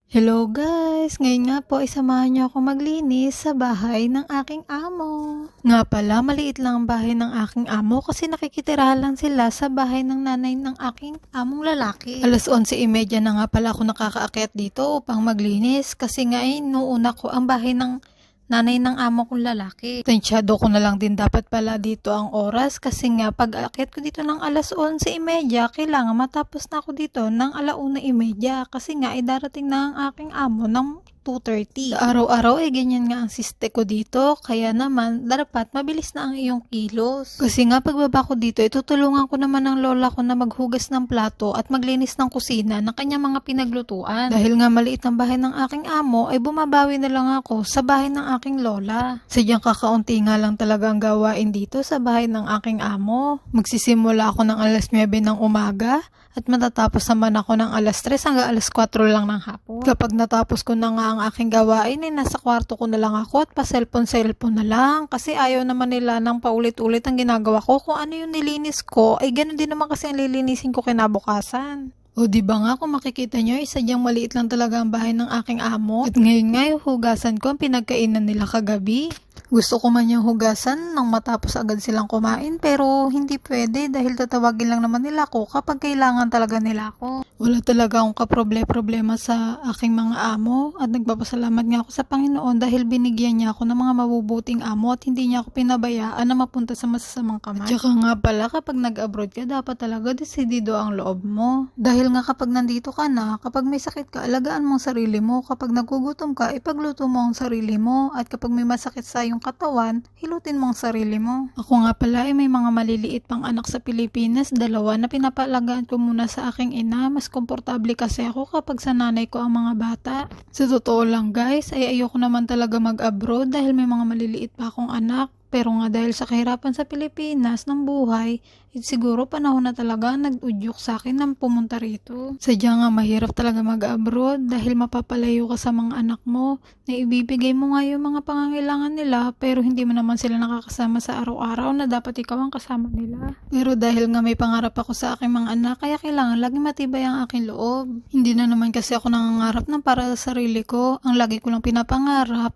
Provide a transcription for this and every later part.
Hello guys! Ngayon nga po ay samahan niyo ako maglinis sa bahay ng aking amo. Nga pala, maliit lang ang bahay ng aking amo kasi nakikitirahan lang sila sa bahay ng nanay ng aking among lalaki. Alas 11:30 na nga pala ako nakakaakyat dito upang maglinis kasi nga ay nuuna ko ang bahay ng nanay ng amo kong lalaki. Tensyado ko na lang din dapat pala dito ang oras kasi nga pag aakyat ko dito ng alas 11:30, kailangan matapos na ako dito ng 1:30 kasi nga ay darating na ang aking amo ng 2:30. Sa araw-araw ay ganyan nga ang siste ko dito, kaya naman dapat mabilis na ang iyong kilos. Kasi nga pagbaba ko dito, itutulungan ko naman ng lola ko na maghugas ng plato at maglinis ng kusina ng kanyang mga pinaglutuan. Dahil nga maliit ang bahay ng aking amo, ay bumabawi na lang ako sa bahay ng aking lola. Sadyang kakaunti nga lang talaga ang gawain dito sa bahay ng aking amo. Magsisimula ako ng alas 9 ng umaga at matatapos naman ako ng alas 3 hanggang alas 4 lang ng hapon. Kapag natapos ko na nga ang aking gawain, ay nasa kwarto ko na lang ako at pa-cellphone na lang kasi ayaw naman nila ng paulit-ulit ang ginagawa ko. Kung ano yung nilinis ko, ay ganun din naman kasi ang lilinisin ko kinabukasan. O di ba nga kung makikita nyo, sadyang maliit lang talaga ang bahay ng aking amo. At ngayon nga yung hugasan ko ang pinagkainan nila kagabi. Gusto ko man yung hugasan nang matapos agad silang kumain pero hindi pwede dahil tatawagin lang naman nila ako kapag kailangan talaga nila ako. Wala talaga akong kaproblema sa aking mga amo at nagpapasalamat nga ako sa Panginoon dahil binigyan niya ako ng mga mabubuting amo at hindi niya ako pinabayaan na mapunta sa masasamang kamay. At saka nga pala kapag nag-abroad ka dapat talaga desidido ang loob mo. Dahil nga kapag nandito ka na, kapag may sakit ka, alagaan mo ang sarili mo. Kapag nagugutom ka, ipagluto mo ang sarili mo. At kapag may masakit sa iyong katawan, hilutin mo ang sarili mo. Ako nga pala ay may mga maliliit pang anak sa Pilipinas, 2 na pinapalagaan ko muna sa aking ina. Mas komportable kasi ako kapag sa nanay ko ang mga bata. Sa totoo lang guys, ay ayoko naman talaga mag-abroad dahil may mga maliliit pa akong anak. Pero nga dahil sa kahirapan sa Pilipinas ng buhay, siguro panahon na talaga nag-udyok sa akin na pumunta rito. Sadya nga mahirap talaga mag-abroad dahil mapapalayo ka sa mga anak mo na ibibigay mo nga yung mga pangangailangan nila pero hindi mo naman sila nakakasama sa araw-araw na dapat ikaw ang kasama nila. Pero dahil nga may pangarap ako sa aking mga anak, kaya kailangan lagi matibay ang aking loob. Hindi na naman kasi ako nangangarap ng para sa sarili ko. Ang lagi ko lang pinapangarap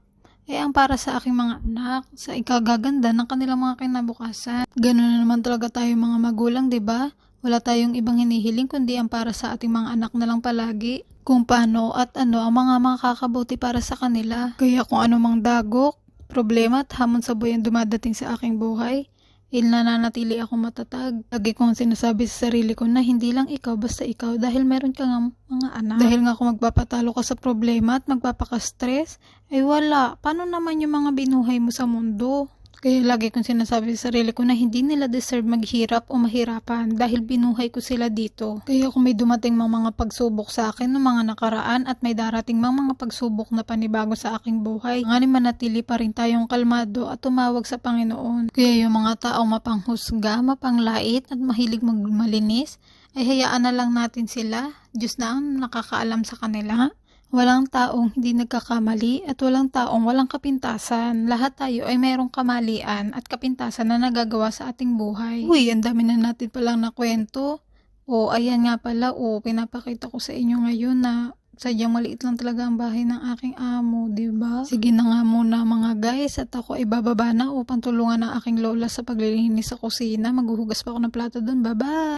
ang para sa aking mga anak, sa ikagaganda ng kanilang mga kinabukasan. Ganun na naman talaga tayo mga magulang, 'di ba? Wala tayong ibang hinihiling kundi ang para sa ating mga anak na lang palagi. Kung paano at ano ang mga makakabuti para sa kanila. Kaya kung ano mang dagok, problema at hamon sa buhay ang dumadating sa aking buhay, nananatili ako matatag. Lagi kong sinasabi sa sarili ko na hindi lang ikaw basta ikaw dahil meron ka nga mga anak. Dahil nga kung magpapatalo ka sa problema at magpapaka-stress, ay wala. Paano naman yung mga binuhay mo sa mundo? Kaya lagi kong sinasabi sa sarili ko na hindi nila deserve maghirap o mahirapan dahil binuhay ko sila dito. Kaya kung may dumating mga pagsubok sa akin ng mga nakaraan at may darating mga pagsubok na panibago sa aking buhay, ngayon manatili pa rin tayong kalmado at tumawag sa Panginoon. Kaya yung mga taong mapanghusga, mapanglait at mahilig magmalinis, ay hayaan na lang natin sila. Diyos na ang nakakaalam sa kanila. Walang taong hindi nagkakamali at walang taong walang kapintasan. Lahat tayo ay mayroong kamalian at kapintasan na nagagawa sa ating buhay. Uy, ang dami na natin palang nakwento. O, ayan nga pala, pinapakita ko sa inyo ngayon na sadyang maliit lang talaga ang bahay ng aking amo, diba? Sige na nga muna mga guys at ako ay bababa na upang tulungan ng aking lola sa paglilinis sa kusina. Maghuhugas pa ako ng plato doon. Bye-bye!